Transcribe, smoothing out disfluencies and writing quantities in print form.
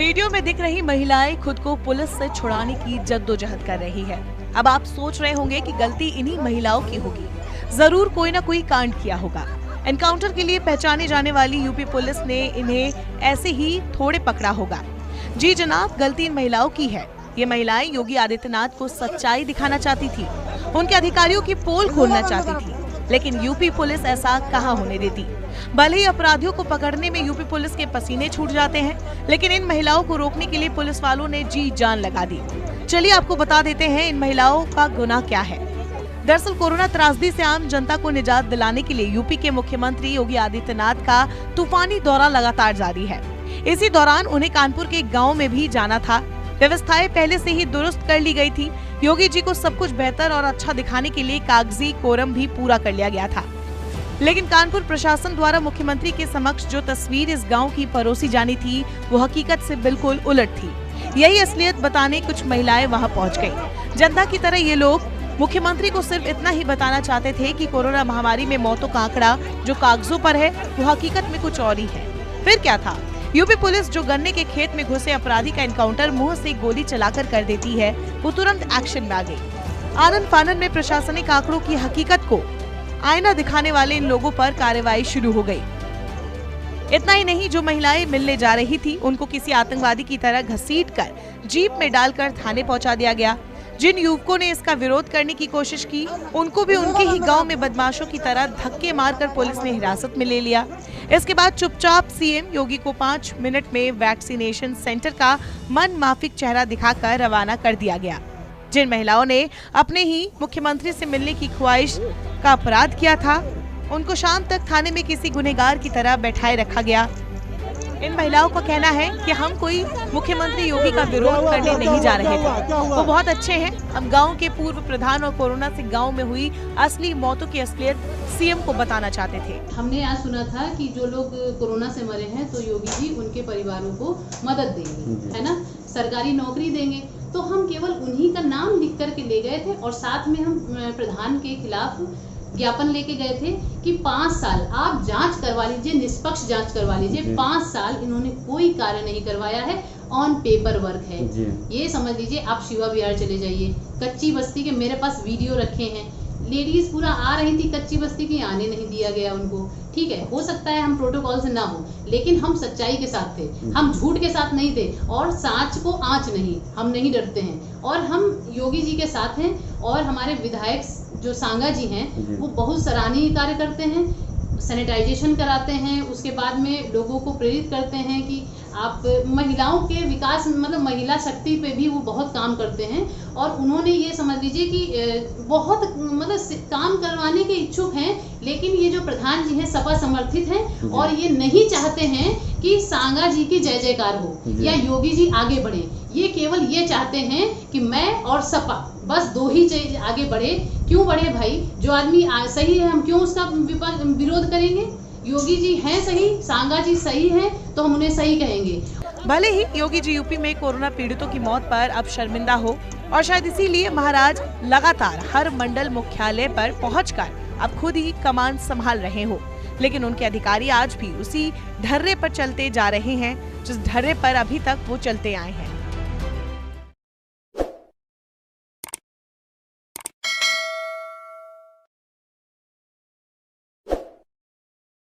Video में दिख रही महिलाएं खुद को पुलिस से छुड़ाने की जद्दोजहद कर रही है। अब आप सोच रहे होंगे कि गलती इन्हीं महिलाओं की होगी, जरूर कोई ना कोई कांड किया होगा। एनकाउंटर के लिए पहचाने जाने वाली यूपी पुलिस ने इन्हें ऐसे ही थोड़े पकड़ा होगा। जी जनाब, गलती इन महिलाओं की है। ये महिलाएं योगी आदित्यनाथ को सच्चाई दिखाना चाहती थी, उनके अधिकारियों की पोल खोलना चाहती थी, लेकिन यूपी पुलिस ऐसा कहां होने देती। भले ही अपराधियों को पकड़ने में यूपी पुलिस के पसीने छूट जाते हैं, लेकिन इन महिलाओं को रोकने के लिए पुलिस वालों ने जी जान लगा दी। चलिए आपको बता देते हैं इन महिलाओं का गुनाह क्या है। दरअसल कोरोना त्रासदी से आम जनता को निजात दिलाने के लिए यूपी के मुख्यमंत्री योगी आदित्यनाथ का तूफानी दौरा लगातार जारी है। इसी दौरान उन्हें कानपुर के गाँव में भी जाना था। व्यवस्थाएं पहले से ही दुरुस्त कर ली गई थी। योगी जी को सब कुछ बेहतर और अच्छा दिखाने के लिए कागजी कोरम भी पूरा कर लिया गया था, लेकिन कानपुर प्रशासन द्वारा मुख्यमंत्री के समक्ष जो तस्वीर इस गांव की परोसी जानी थी, वो हकीकत से बिल्कुल उलट थी। यही असलियत बताने कुछ महिलाएं वहां पहुंच गयी। जनता की तरह ये लोग मुख्यमंत्री को सिर्फ इतना ही बताना चाहते थे कि कोरोना महामारी में मौतों का आंकड़ा जो कागजों पर है, वो हकीकत में कुछ और ही है। फिर क्या था, यूपी पुलिस जो गन्ने के खेत में घुसे अपराधी का एनकाउंटर मुंह से गोली चलाकर कर देती है, वो तुरंत एक्शन में आ गई। आनन फानन में प्रशासनिक आंकड़ों की हकीकत को आईना दिखाने वाले इन लोगों पर कार्रवाई शुरू हो गई। इतना ही नहीं, जो महिलाएं मिलने जा रही थी उनको किसी आतंकवादी की तरह घसीटकर जीप में डालकर थाने पहुंचा दिया गया। जिन युवकों ने इसका विरोध करने की कोशिश की, उनको भी उनके ही गांव में बदमाशों की तरह धक्के मारकर पुलिस ने हिरासत में ले लिया। इसके बाद चुपचाप सीएम योगी को 5 मिनट में वैक्सीनेशन सेंटर का मन माफिक चेहरा दिखाकर रवाना कर दिया गया। जिन महिलाओं ने अपने ही मुख्यमंत्री से मिलने की ख्वाहिश का अपराध किया था, उनको शाम तक थाने में किसी गुनहगार की तरह बैठाए रखा गया। इन महिलाओं का कहना है कि हम कोई मुख्यमंत्री योगी का विरोध करने नहीं जा रहे थे, वो बहुत अच्छे हैं। हम गांव के पूर्व प्रधान और कोरोना से गांव में हुई असली मौतों की असलियत सीएम को बताना चाहते थे। हमने आज सुना था कि जो लोग कोरोना से मरे हैं तो योगी जी उनके परिवारों को मदद देंगे, है ना, सरकारी नौकरी देंगे। तो हम केवल उन्हीं का नाम लिख करके ले गए थे और साथ में हम प्रधान के खिलाफ ज्ञापन लेके गए थे कि 5 साल आप जांच करवा लीजिए, निष्पक्ष जांच करवा लीजिए। 5 साल इन्होंने कोई कार्य नहीं करवाया है, ऑन पेपर वर्क है। ये समझ लीजिए। आप शिवा विहार चले जाइए, कच्ची बस्ती के मेरे पास वीडियो रखे हैं। लेडीज पूरा आ रही थी कच्ची बस्ती की, आने नहीं दिया गया उनको। ठीक है, हो सकता है हम प्रोटोकॉल से ना हो, लेकिन हम सच्चाई के साथ थे, हम झूठ के साथ नहीं थे और सांच को आंच नहीं, हम नहीं डरते हैं। और हम योगी जी के साथ हैं और हमारे विधायक जो सांगा जी हैं वो बहुत सराहनीय कार्य करते हैं। सैनिटाइजेशन कराते हैं, उसके बाद में लोगों को प्रेरित करते हैं कि आप महिलाओं के विकास, मतलब महिला शक्ति पे भी वो बहुत काम करते हैं। और उन्होंने ये समझ लीजिए कि बहुत मतलब काम करवाने के इच्छुक हैं, लेकिन ये जो प्रधान जी हैं सपा समर्थित हैं और ये नहीं चाहते हैं कि सांगा जी की जय जयकार हो या योगी जी आगे बढ़े। ये केवल ये चाहते हैं कि मैं और सपा, बस 2 ही चीज आगे बढ़े। क्यों बढ़े भाई? जो आदमी सही है हम क्यों उसका विरोध करेंगे? योगी जी हैं सही, सांगा जी सही हैं, तो हम उन्हें सही कहेंगे। भले ही योगी जी यूपी में कोरोना पीड़ितों की मौत पर अब शर्मिंदा हो और शायद इसीलिए महाराज लगातार हर मंडल मुख्यालय पर पहुंचकर अब खुद ही कमान संभाल रहे हो, लेकिन उनके अधिकारी आज भी उसी ढर्रे पर चलते जा रहे हैं जिस ढर्रे पर अभी तक वो चलते आए हैं।